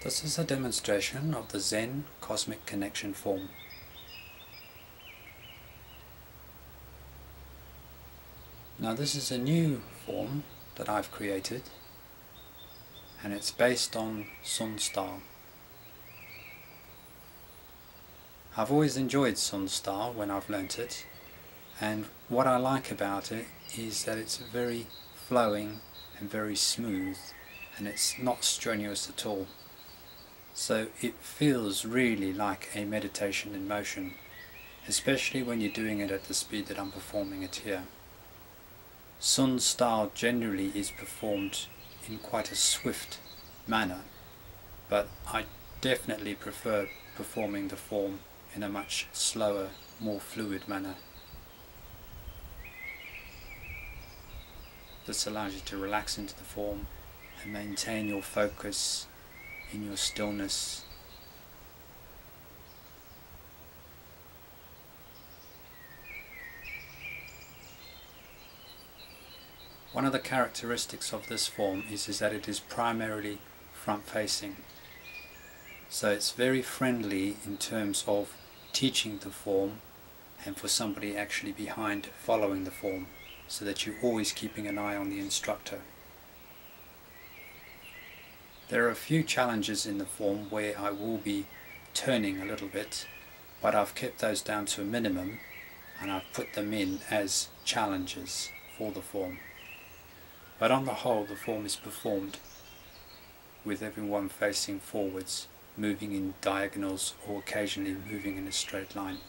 This is a demonstration of the Zen Cosmic Connection Form. Now this is a new form that I've created, and it's based on Sun style. I've always enjoyed Sun style when I've learnt it, and what I like about it is that it's very flowing and very smooth, and it's not strenuous at all. So it feels really like a meditation in motion, especially when you're doing it at the speed that I'm performing it here. Sun style generally is performed in quite a swift manner, but I definitely prefer performing the form in a much slower, more fluid manner. This allows you to relax into the form and maintain your focus in your stillness. One of the characteristics of this form is that it is primarily front-facing. So it's very friendly in terms of teaching the form and for somebody actually behind following the form, so that you're always keeping an eye on the instructor. There are a few challenges in the form where I will be turning a little bit, but I've kept those down to a minimum and I've put them in as challenges for the form. But on the whole, the form is performed with everyone facing forwards, moving in diagonals or occasionally moving in a straight line.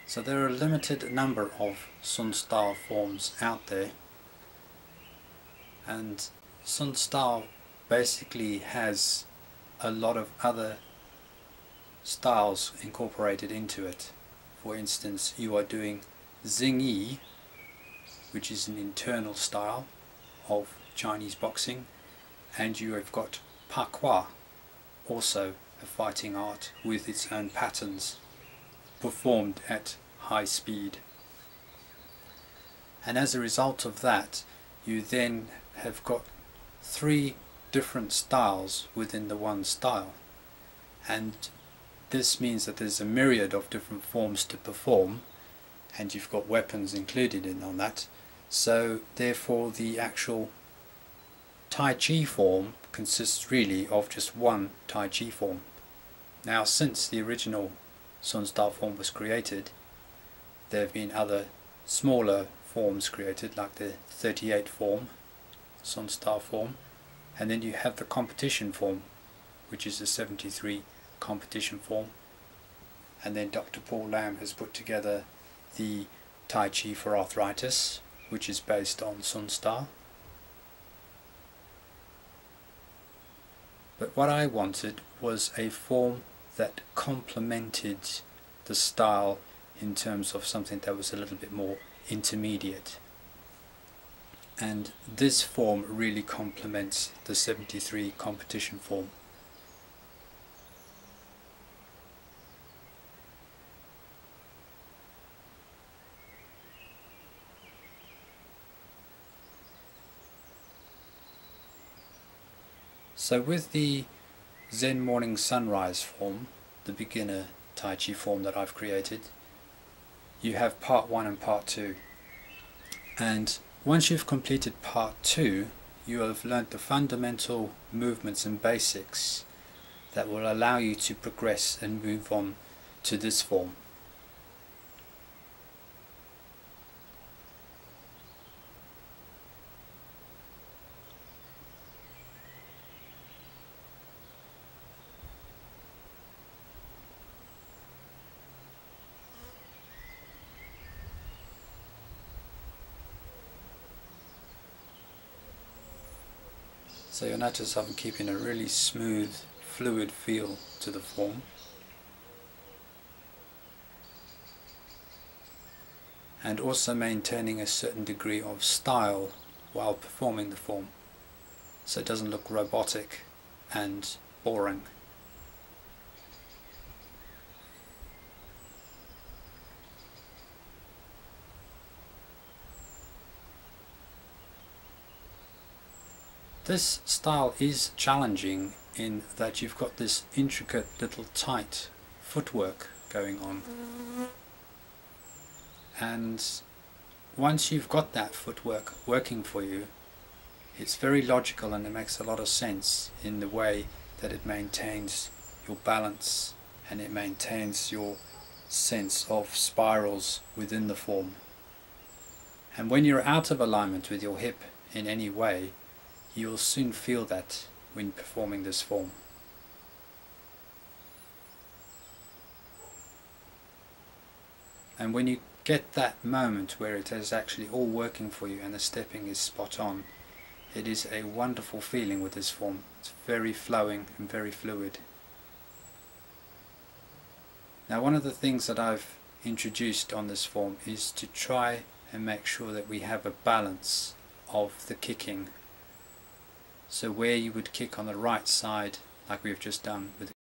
So there are a limited number of Sun style forms out there, and Sun style basically has a lot of other styles incorporated into it. For instance, you are doing Xingyi, which is an internal style of Chinese boxing, and you have got Pakwa, also a fighting art with its own patterns, performed at high speed. And as a result of that, you then have got 3 different styles within the one style, and this means that there's a myriad of different forms to perform, and you've got weapons included in on that. So therefore the actual Tai Chi form consists really of just one Tai Chi form. Now, since the original Sun style form was created, there have been other smaller forms created, like the 38 form, Sun style form, and then you have the competition form, which is the 73 competition form, and then Dr. Paul Lamb has put together the Tai Chi for arthritis, which is based on Sun style. But what I wanted was a form that complemented the style in terms of something that was a little bit more intermediate, and this form really complements the 73 competition form. So with the Zen Morning Sunrise form, the beginner Tai Chi form that I've created, you have part 1 and part 2, and once you've completed part 2, you have learnt the fundamental movements and basics that will allow you to progress and move on to this form. So you'll notice I'm keeping a really smooth, fluid feel to the form, and also maintaining a certain degree of style while performing the form, so it doesn't look robotic and boring. This style is challenging in that you've got this intricate little tight footwork going on, and once you've got that footwork working for you, it's very logical and it makes a lot of sense in the way that it maintains your balance and it maintains your sense of spirals within the form. And when you're out of alignment with your hip in any way, you'll soon feel that when performing this form. And when you get that moment where it is actually all working for you and the stepping is spot on, it is a wonderful feeling with this form. It's very flowing and very fluid. Now, one of the things that I've introduced on this form is to try and make sure that we have a balance of the kicking. So where you would kick on the right side, like we've just done with